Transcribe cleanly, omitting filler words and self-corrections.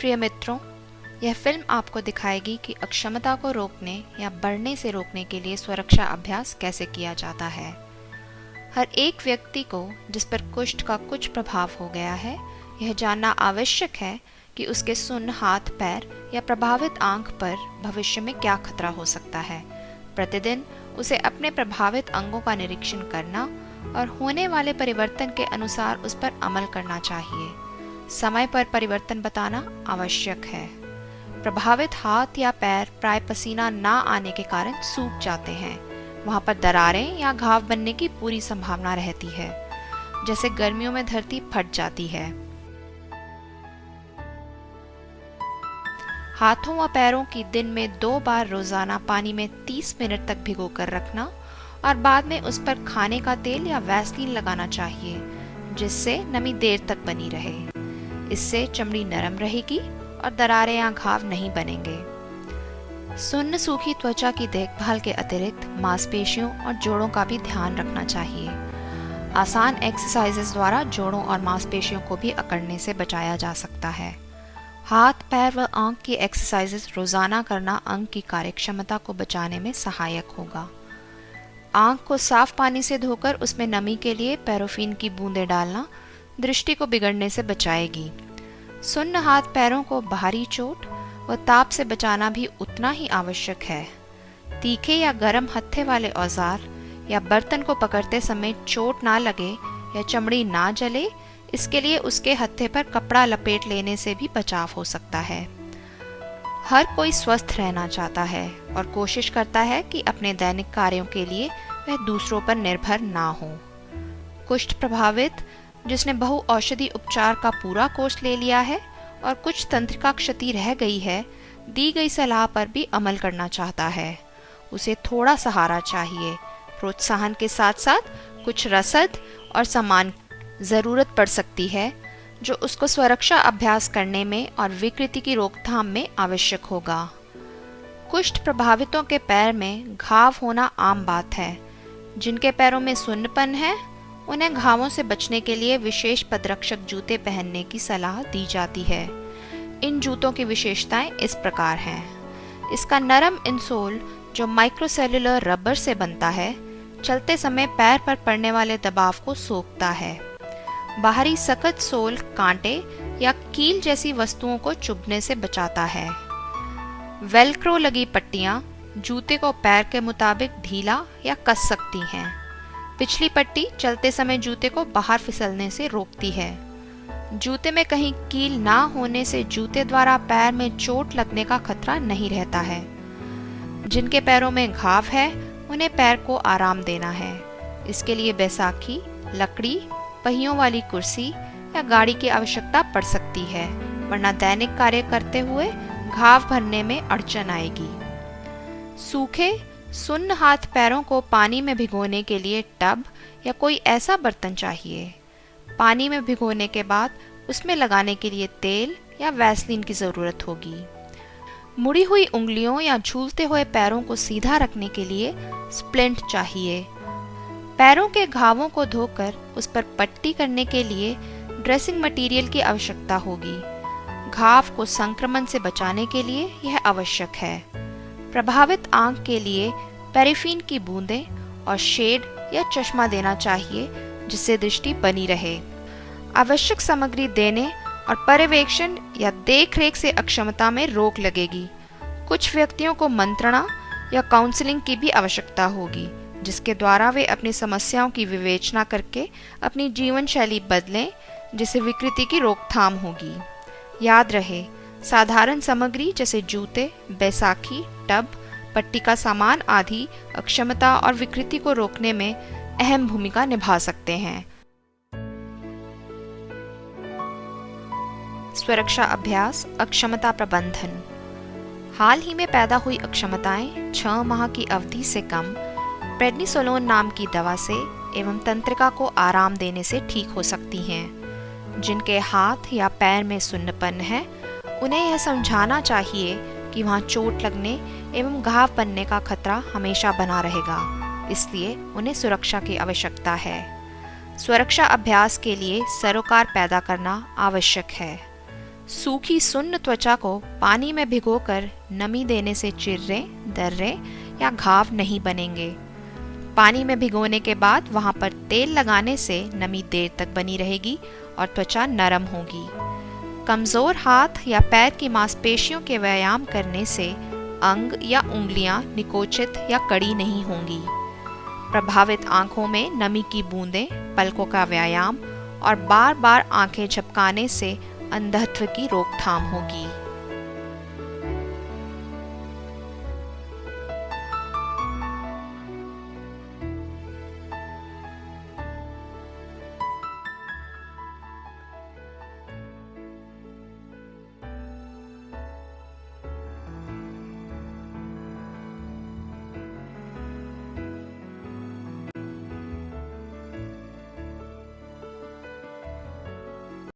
प्रिय मित्रों, यह फिल्म आपको दिखाएगी कि अक्षमता को रोकने या बढ़ने से रोकने के लिए सुरक्षा अभ्यास कैसे किया जाता है। हर एक व्यक्ति को जिस पर कुष्ठ का कुछ प्रभाव हो गया है, यह जानना आवश्यक है कि उसके सुन्न हाथ पैर या प्रभावित आंख पर भविष्य में क्या खतरा हो सकता है। प्रतिदिन उसे अपने प्रभावित अंगों का निरीक्षण करना और होने वाले परिवर्तन के अनुसार उस पर अमल करना चाहिए। समय पर परिवर्तन बताना आवश्यक है। प्रभावित हाथ या पैर प्राय पसीना ना आने के कारण सूख जाते हैं। वहां पर दरारें या घाव बनने की पूरी संभावना रहती है, जैसे गर्मियों में धरती फट जाती है। हाथों व पैरों की दिन में 2 बार रोजाना पानी में 30 मिनट तक भिगोकर रखना और बाद में उस पर खाने का तेल या वैसलीन लगाना चाहिए, जिससे नमी देर तक बनी रहे। इससे चमड़ी नरम रहेगी और दरारें या घाव नहीं बनेंगे। सुन्न सूखी त्वचा की देखभाल के अतिरिक्त मांसपेशियों और जोड़ों का भी ध्यान रखना चाहिए। आसान एक्सरसाइजेस द्वारा जोड़ों और मांसपेशियों को भी अकड़ने से बचाया जा सकता है। हाथ, पैर व आंख की एक्सरसाइजेस रोजाना करना अंग की कार्यक्षमता को बचाने में सहायक होगा। आंख को साफ पानी से धोकर उसमें नमी के लिए पैराफिन की बूंदें डालना दृष्टि को बिगड़ने से बचाएगी। सुन्न हाथ पैरों को बाहरी चोट व ताप से बचाना भी उतना ही आवश्यक है। तीखे या गर्म हत्थे वाले औजार या बर्तन को पकड़ते समय चोट ना लगे या चमड़ी ना जले, इसके लिए उसके हत्थे पर कपड़ा लपेट लेने से भी बचाव हो सकता है। हर कोई स्वस्थ रहना चाहता है और कोशिश करता है कि अपने दैनिक कार्यों के लिए वह दूसरों पर निर्भर ना हो। कुष्ठ प्रभावित जिसने बहु औषधि उपचार का पूरा कोर्स ले लिया है और कुछ तंत्रिका क्षति रह गई है, दी गई सलाह पर भी अमल करना चाहता है। उसे थोड़ा सहारा चाहिए। प्रोत्साहन के साथ साथ कुछ रसद और सामान जरूरत पड़ सकती है, जो उसको सुरक्षा अभ्यास करने में और विकृति की रोकथाम में आवश्यक होगा। कुष्ठ प्रभावितों के पैर में घाव होना आम बात है। जिनके पैरों में सुन्नपन है, उन्हें घावों से बचने के लिए विशेष पदरक्षक जूते पहनने की सलाह दी जाती है। इन जूतों की विशेषताएं इस प्रकार हैं। इसका नरम इंसोल जो माइक्रोसेल्युलर रबर से बनता है, चलते समय पैर पर पड़ने वाले दबाव को सोखता है। बाहरी सख्त सोल कांटे या कील जैसी वस्तुओं को चुभने से बचाता है। वेलक्रो लगी पट्टियां जूते को पैर के मुताबिक ढीला या कस सकती हैं। पिछली पट्टी चलते समय जूते को बाहर फिसलने से रोकती है। जूते में कहीं कील ना होने से जूते द्वारा पैर में चोट लगने का खतरा नहीं रहता है। जिनके पैरों में घाव है, उन्हें पैर को आराम देना है। इसके लिए बैसाखी, लकड़ी, पहियों वाली कुर्सी या गाड़ी की आवश्यकता पड़ सकती है, वरना दैनिक कार्य करते हुए घाव भरने में अड़चन आएगी। सूखे सुन्न हाथ पैरों को पानी में भिगोने के लिए टब या कोई ऐसा बर्तन चाहिए। पानी में भिगोने के बाद उसमें लगाने के लिए तेल या वैसलीन की जरूरत होगी। मुड़ी हुई उंगलियों या झूलते हुए पैरों को सीधा रखने के लिए स्प्लिंट चाहिए। पैरों के घावों को धोकर उस पर पट्टी करने के लिए ड्रेसिंग मटेरियल की आवश्यकता होगी। घाव को संक्रमण से बचाने के लिए यह आवश्यक है। प्रभावित आंख के लिए पैराफिन की बूंदें और शेड या चश्मा देना चाहिए, जिससे दृष्टि बनी रहे। आवश्यक सामग्री देने और पर्यवेक्षण या देखरेख से अक्षमता में रोक लगेगी। कुछ व्यक्तियों को मंत्रणा या काउंसलिंग की भी आवश्यकता होगी, जिसके द्वारा वे अपनी समस्याओं की विवेचना करके अपनी जीवन शैली बदलें, जिससे विकृति की रोकथाम होगी। याद रहे, साधारण सामग्री जैसे जूते, बैसाखी, टब, पट्टी का सामान आदि अक्षमता और विकृति को रोकने में अहम भूमिका निभा सकते हैं। सुरक्षा अभ्यास, अक्षमता प्रबंधन। हाल ही में पैदा हुई अक्षमताएं 6 माह की अवधि से कम प्रेडनिसोलोन नाम की दवा से एवं तंत्रिका को आराम देने से ठीक हो सकती हैं। जिनके हाथ या पैर में सुन्नपन है, उन्हें यह समझाना चाहिए कि वहाँ चोट लगने एवं घाव बनने का खतरा हमेशा बना रहेगा, इसलिए उन्हें सुरक्षा की आवश्यकता है। सुरक्षा अभ्यास के लिए सरोकार पैदा करना आवश्यक है। सूखी सुन्न त्वचा को पानी में भिगोकर नमी देने से चिर्रे, दर्रे या घाव नहीं बनेंगे। पानी में भिगोने के बाद वहां पर तेल लगाने से नमी देर तक बनी रहेगी और त्वचा नरम होगी। कमज़ोर हाथ या पैर की मांसपेशियों के व्यायाम करने से अंग या उंगलियां निकोचित या कड़ी नहीं होंगी। प्रभावित आंखों में नमी की बूंदें, पलकों का व्यायाम और बार बार आंखें झपकाने से अंधत्व की रोकथाम होगी।